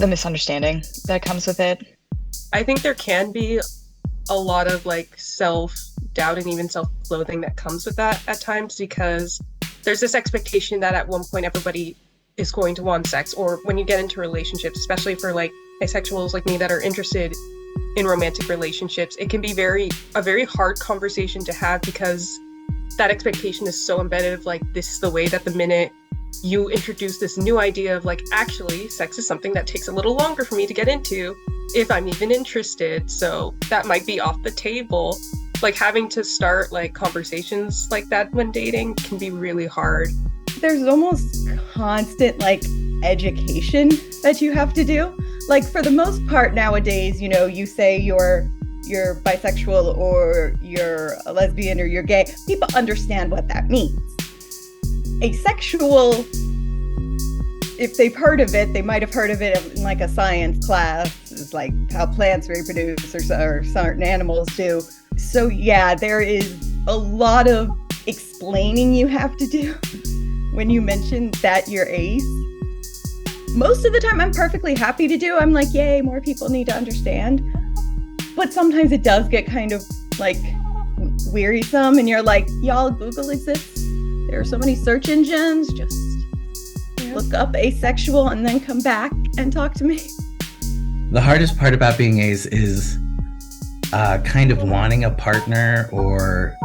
the misunderstanding that comes with it. I think there can be a lot of like self-doubt and even self-loathing that comes with that at times, because there's this expectation that at one point everybody is going to want sex, or when you get into relationships, especially for like asexuals like me that are interested in romantic relationships, it can be a very hard conversation to have, because that expectation is so embedded of like, this is the way that the minute you introduce this new idea of like, actually sex is something that takes a little longer for me to get into if I'm even interested, so that might be off the table. Like having to start like conversations like that when dating can be really hard. There's almost constant like education that you have to do. Like for the most part nowadays, you know, you say you're bisexual or you're a lesbian or you're gay, people understand what that means. Asexual, if they've heard of it, they might have heard of it in like a science class. It's like how plants reproduce or certain animals do. So yeah, there is a lot of explaining you have to do when you mention that you're ace. Most of the time I'm perfectly happy to do. I'm like, yay, more people need to understand. But sometimes it does get kind of like wearisome and you're like, y'all, Google exists. There are so many search engines. Just look up asexual and then come back and talk to me. The hardest part about being ace is kind of wanting a partner or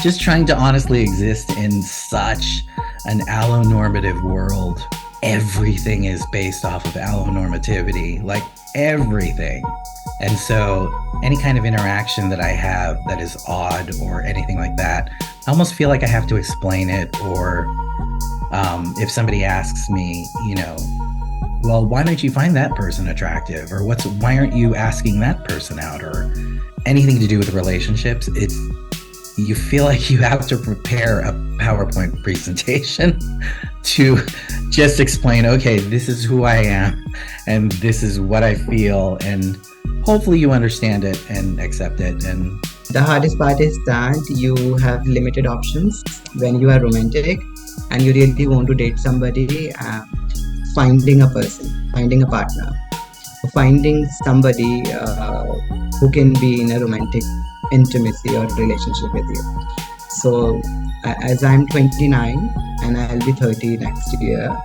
just trying to honestly exist in such an allonormative world. Everything is based off of allonormativity, like everything. And so any kind of interaction that I have that is odd or anything like that, I almost feel like I have to explain it. Or if somebody asks me, you know, well, why don't you find that person attractive? Or why aren't you asking that person out? Or anything to do with relationships, you feel like you have to prepare a PowerPoint presentation to just explain, okay, this is who I am and this is what I feel, and hopefully you understand it and accept it. And the hardest part is that you have limited options when you are romantic and you really want to date somebody. Finding a person, finding a partner, finding somebody who can be in a romantic intimacy or relationship with you. So as I'm 29 and I'll be 30 next year,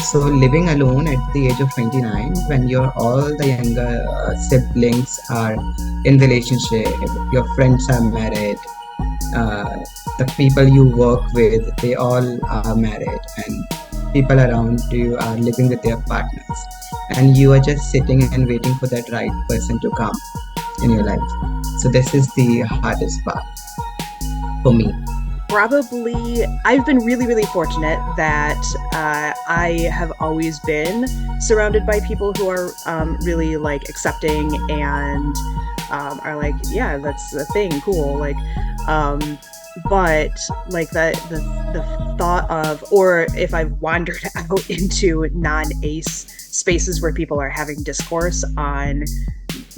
so living alone at the age of 29, when all the younger siblings are in relationship, your friends are married, the people you work with, they all are married, and people around you are living with their partners, and you are just sitting and waiting for that right person to come in your life. So this is the hardest part for me. Probably, I've been really, really fortunate that I have always been surrounded by people who are really like accepting and are like, yeah, that's the thing, cool. Like, but like the thought of, or if I've wandered out into non-ace spaces where people are having discourse on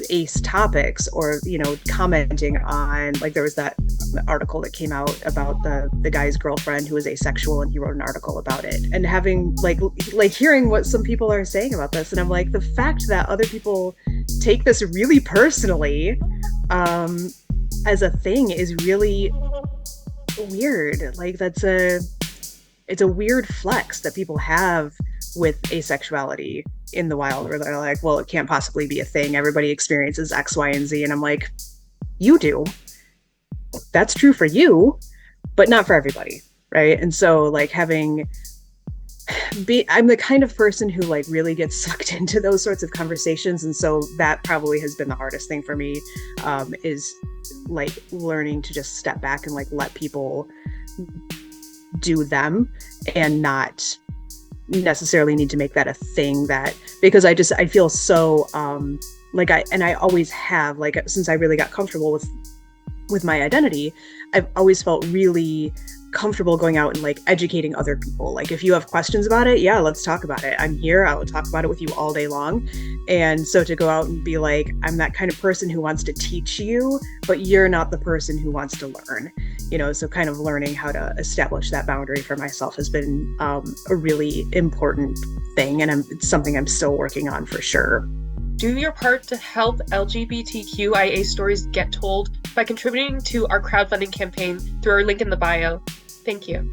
ace topics, or, you know, commenting on, like, there was that article that came out about the guy's girlfriend who was asexual, and he wrote an article about it, and having like hearing what some people are saying about this, and I'm like, the fact that other people take this really personally as a thing is really weird. Like, it's a weird flex that people have with asexuality in the wild, where they're like, well, it can't possibly be a thing. Everybody experiences X, Y, and Z. And I'm like, you do. That's true for you, but not for everybody, right? And so like I'm the kind of person who like really gets sucked into those sorts of conversations. And so that probably has been the hardest thing for me, is like learning to just step back and like let people do them and not necessarily need to make that a thing, that because I feel so like I always have, like, since I really got comfortable with with my identity, I've always felt really comfortable going out and like educating other people. Like if you have questions about it, yeah, let's talk about it. I'm here. I will talk about it with you all day long. And so to go out and be like, I'm that kind of person who wants to teach you, but you're not the person who wants to learn, you know, so kind of learning how to establish that boundary for myself has been a really important thing. And it's something I'm still working on for sure. Do your part to help LGBTQIA stories get told by contributing to our crowdfunding campaign through our link in the bio. Thank you.